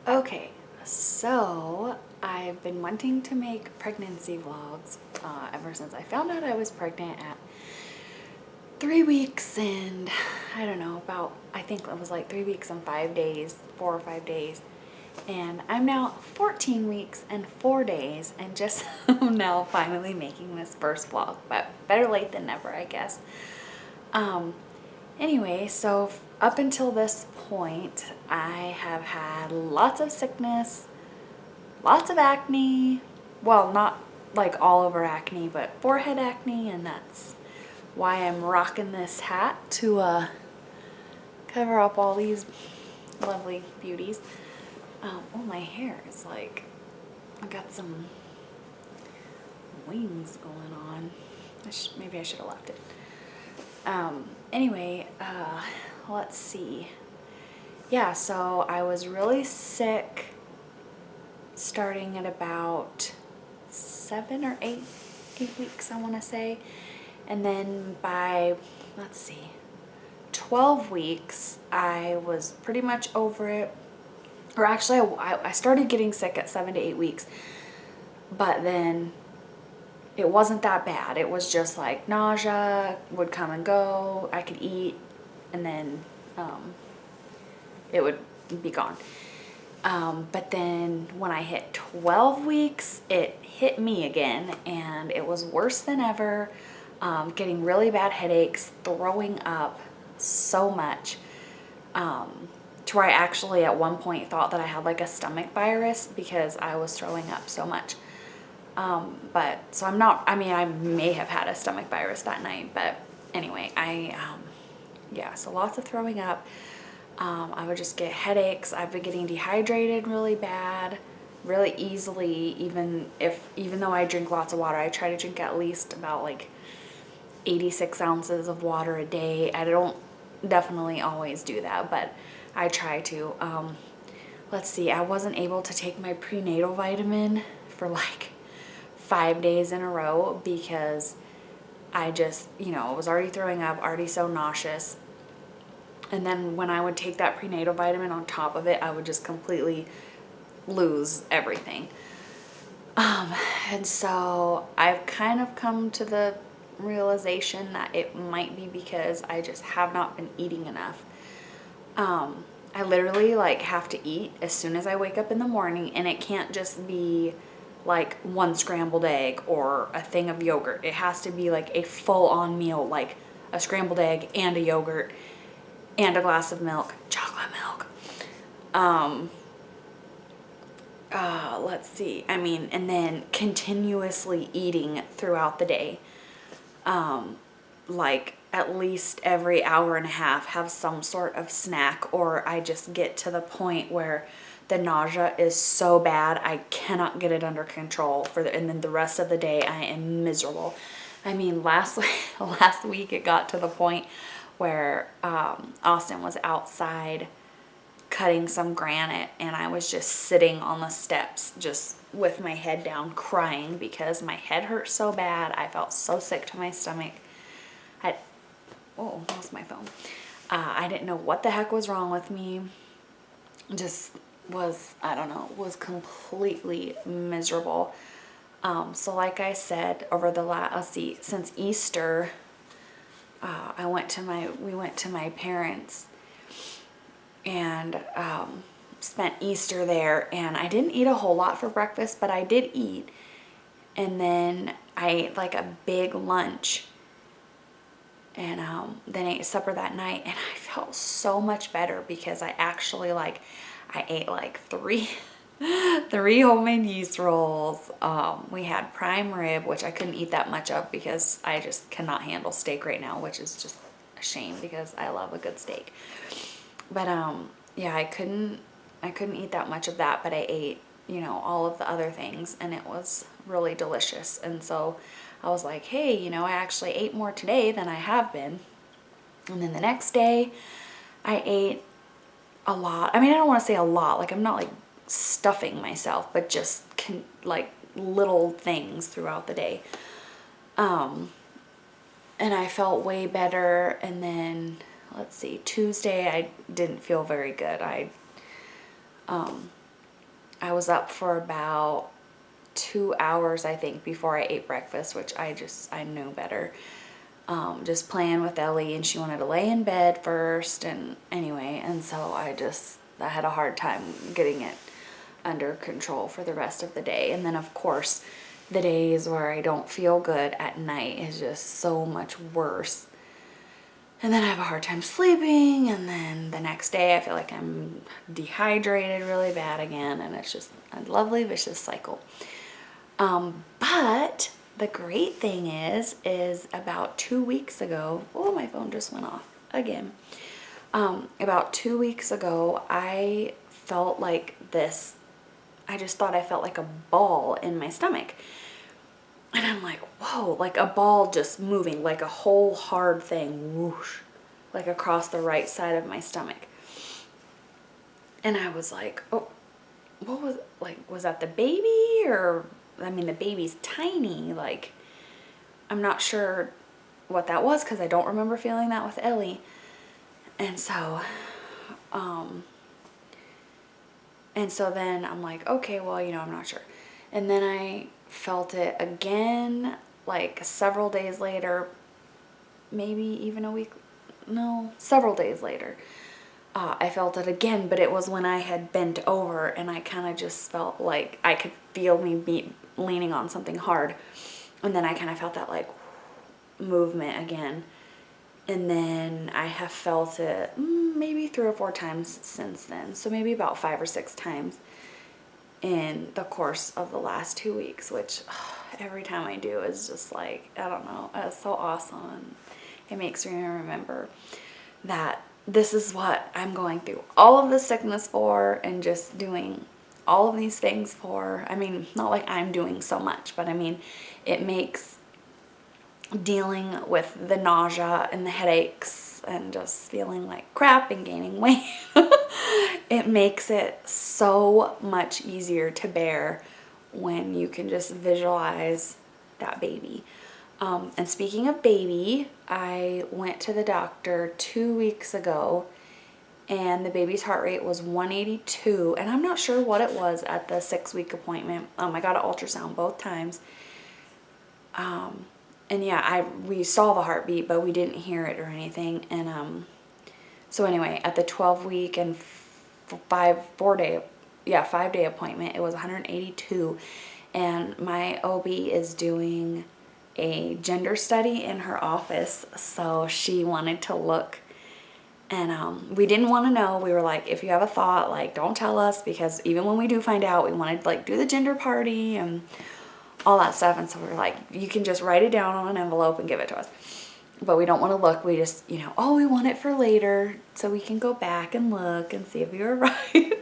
Okay, so I've been wanting to make pregnancy vlogs ever since I found out I was pregnant at 3 weeks and I don't know, I think it was like 3 weeks and 5 days, 4 or 5 days. And I'm now 14 weeks and 4 days and just now finally making this first vlog, but better late than never, I guess. Um, Anyway, so up until this point, I have had lots of sickness, lots of acne. Well, not like all over acne, but forehead acne, and that's why I'm rocking this hat to cover up all these lovely beauties. Oh, my hair is like, I got some wings going on. Maybe I should have left it. Anyway, let's see. Yeah, so I was really sick starting at about 7 or 8 weeks, I want to say. And then by, let's see, 12 weeks, I was pretty much over it. Or actually, I started getting sick at 7 to 8 weeks, but then it wasn't that bad. It was just like nausea would come and go. I could eat, and then it would be gone. But then when I hit 12 weeks, it hit me again, and it was worse than ever. Getting really bad headaches, throwing up so much, to where I actually at one point thought that I had like a stomach virus because I was throwing up so much. But so I'm not, I mean, I may have had a stomach virus that night, but anyway, yeah, so lots of throwing up. I would just get headaches. I've been getting dehydrated really bad, really easily, even though I drink lots of water. I try to drink at least about like 86 ounces of water a day. I don't definitely always do that, but I try to. Let's see, I wasn't able to take my prenatal vitamin for like 5 days in a row because I just, was already throwing up, already so nauseous. And then when I would take that prenatal vitamin on top of it, I would just completely lose everything. And so I've kind of come to the realization that it might be because I just have not been eating enough. I literally like have to eat as soon as I wake up in the morning, and it can't just be like one scrambled egg or a thing of yogurt. It has to be like a full-on meal, like a scrambled egg and a yogurt and a glass of milk, chocolate milk. Let's see. I mean, and then continuously eating throughout the day. Like at least every hour and a half have some sort of snack, or I just get to the point where the nausea is so bad I cannot get it under control and then the rest of the day I am miserable. I mean, last week it got to the point where Austin was outside cutting some granite, and I was just sitting on the steps just with my head down crying because my head hurt so bad. I felt so sick to my stomach. Lost my phone. I didn't know what the heck was wrong with me. Just was, I don't know, was completely miserable. So like I said, over the since Easter, we went to my parents and spent Easter there, and I didn't eat a whole lot for breakfast, but I did eat. And then I ate like a big lunch, and then ate supper that night, and I felt so much better because I actually I ate like three homemade yeast rolls. We had prime rib, which I couldn't eat that much of because I just cannot handle steak right now, which is just a shame because I love a good steak. But yeah, I couldn't eat that much of that, but I ate, all of the other things, and it was really delicious. And so I was like, hey, I actually ate more today than I have been. And then the next day I ate a lot. I mean, I don't want to say a lot, like I'm not like stuffing myself, but just like little things throughout the day. And I felt way better. And then let's see, Tuesday I didn't feel very good. I was up for about 2 hours, I think, before I ate breakfast, which I knew better. Just playing with Ellie, and she wanted to lay in bed first, and anyway, and so I had a hard time getting it under control for the rest of the day. And then of course the days where I don't feel good at night is just so much worse. And then I have a hard time sleeping, and then the next day I feel like I'm dehydrated really bad again, and it's just a lovely vicious cycle. But the great thing is about 2 weeks ago, oh, my phone just went off again. About 2 weeks ago, I felt like this, I just thought I felt like a ball in my stomach. And I'm like, whoa, like a ball just moving, like a whole hard thing, whoosh, like across the right side of my stomach. And I was like, oh, what was, like, was that the baby? Or, I mean, the baby's tiny, like, I'm not sure what that was, because I don't remember feeling that with Ellie. And so then I'm like, okay, well, I'm not sure. And then I felt it again, like several days later, maybe even a week, no, several days later. I felt it again, but it was when I had bent over, and I kind of just felt like I could feel me leaning on something hard. And then I kind of felt that like movement again. And then I have felt it maybe 3 or 4 times since then. So maybe about 5 or 6 times in the course of the last 2 weeks, which every time I do is just like, I don't know, it's so awesome. It makes me remember that this is what I'm going through all of this sickness for, and just doing all of these things for. I mean, not like I'm doing so much, but I mean, it makes dealing with the nausea and the headaches and just feeling like crap and gaining weight, it makes it so much easier to bear when you can just visualize that baby. And speaking of baby, I went to the doctor 2 weeks ago, and the baby's heart rate was 182, and I'm not sure what it was at the 6-week appointment. I got an ultrasound both times. And yeah, we saw the heartbeat, but we didn't hear it or anything. And so anyway, at the 12-week and 5-day appointment, it was 182. And my OB is doing a gender study in her office, so she wanted to look. And we didn't want to know. We were like, if you have a thought, like, don't tell us, because even when we do find out, we wanted to like do the gender party and all that stuff. And so we were like, you can just write it down on an envelope and give it to us, but we don't want to look. We just, oh, we want it for later so we can go back and look and see if you were right.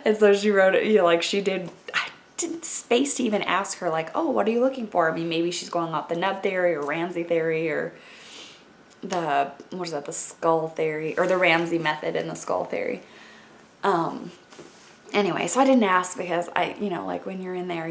And so she wrote it, like she did. I didn't space to even ask her, like, oh, what are you looking for? I mean, maybe she's going off the nub theory or Ramsey theory, or the skull theory, or the Ramsey method and the skull theory. Anyway, so I didn't ask, because like when you're in there,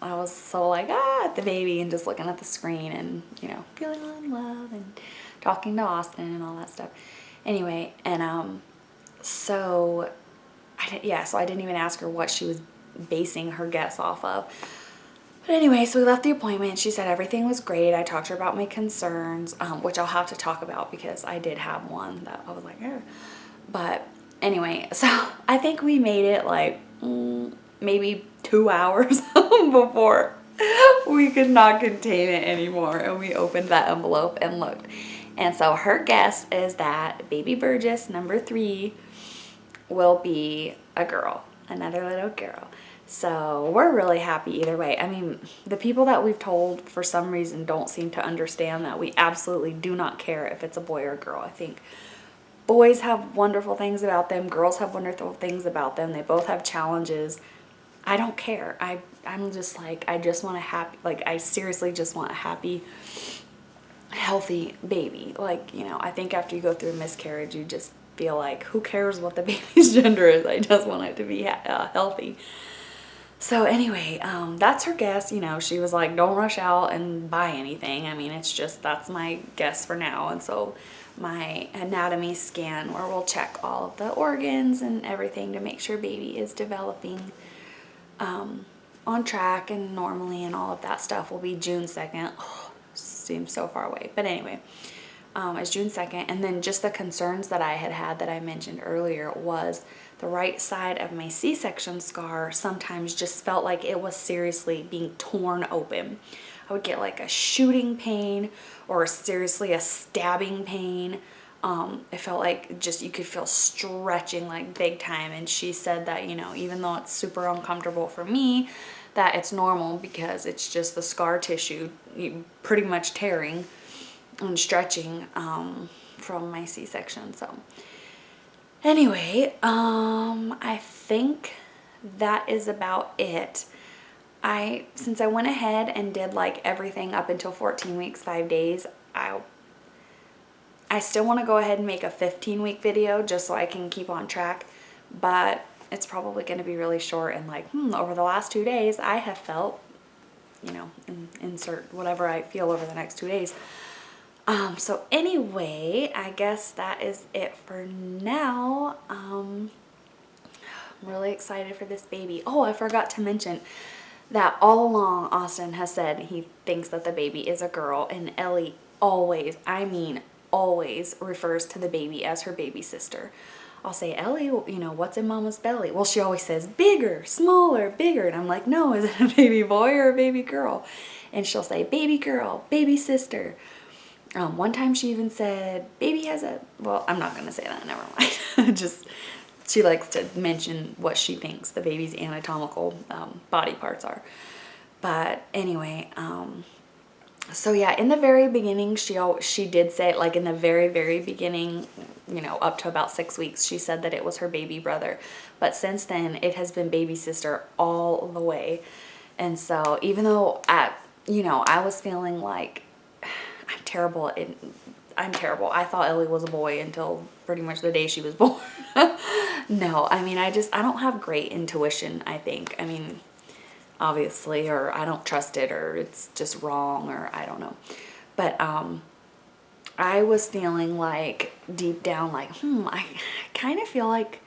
I was so like, at the baby, and just looking at the screen, and, feeling all in love and talking to Austin and all that stuff. Anyway, and so I didn't even ask her what she was basing her guess off of. But anyway, so we left the appointment. She said everything was great. I talked to her about my concerns, which I'll have to talk about, because I did have one that I was like, But anyway, so I think we made it like maybe 2 hours before we could not contain it anymore, and we opened that envelope and looked. And so her guess is that baby Burgess number 3 will be a girl, another little girl. So we're really happy either way. I mean, the people that we've told for some reason don't seem to understand that we absolutely do not care if it's a boy or a girl. I think boys have wonderful things about them, girls have wonderful things about them. They both have challenges. I don't care. I'm just like, I just want I seriously just want a happy, healthy baby. Like, I think after you go through a miscarriage, you just feel like, who cares what the baby's gender is? I just want it to be healthy. So anyway, that's her guess. You know, she was like, don't rush out and buy anything. I mean, it's just, that's my guess for now. And so my anatomy scan, where we'll check all of the organs and everything to make sure baby is developing on track and normally, and all of that stuff, will be June 2nd. Oh, seems so far away. But anyway, it's June 2nd. And then just the concerns that I had that I mentioned earlier was the right side of my C-section scar sometimes just felt like it was seriously being torn open. I would get like a shooting pain or seriously a stabbing pain. It felt like just, you could feel stretching like big time. And she said that, you know, even though it's super uncomfortable for me, that it's normal because it's just the scar tissue pretty much tearing and stretching from my C-section. So anyway, I think that is about it. Since I went ahead and did like everything up until 14 weeks, 5 days, I still want to go ahead and make a 15-week video just so I can keep on track, but it's probably going to be really short. And like, over the last 2 days, I have felt, you know, insert whatever I feel over the next 2 days. So anyway, I guess that is it for now. I'm really excited for this baby. Oh, I forgot to mention that all along Austin has said he thinks that the baby is a girl, and Ellie always, I mean always, refers to the baby as her baby sister. I'll say, Ellie, you know, what's in mama's belly? Well, she always says bigger, smaller, bigger. And I'm like, no, is it a baby boy or a baby girl? And she'll say baby girl, baby sister. One time she even said, baby has a, well, I'm not going to say that, never mind. Just, she likes to mention what she thinks the baby's anatomical body parts are. But anyway, so yeah, in the very beginning, she did say, like in the very, very beginning, you know, up to about 6 weeks, she said that it was her baby brother. But since then, it has been baby sister all the way. And so even though you know, I was feeling like, I'm terrible. I thought Ellie was a boy until pretty much the day she was born. No, I mean, I don't have great intuition, I think. I mean, obviously, or I don't trust it, or it's just wrong, or I don't know. But I was feeling like deep down, like, I kind of feel like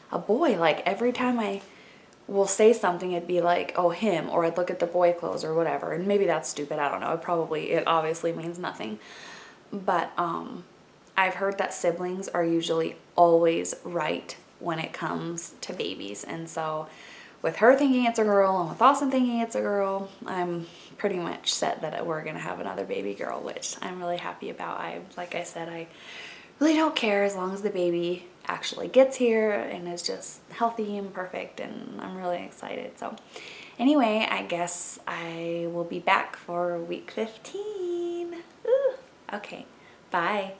a boy. Like every time I will say something, it'd be like, oh, him, or I'd look at the boy clothes or whatever. And maybe that's stupid, I don't know. It obviously means nothing. But I've heard that siblings are usually always right when it comes to babies. And so with her thinking it's a girl and with Austin thinking it's a girl, I'm pretty much set that we're going to have another baby girl, which I'm really happy about. Like I said, I really don't care as long as the baby actually gets here and is just healthy and perfect, and I'm really excited. So anyway, I guess I will be back for week 15. Ooh, okay, bye.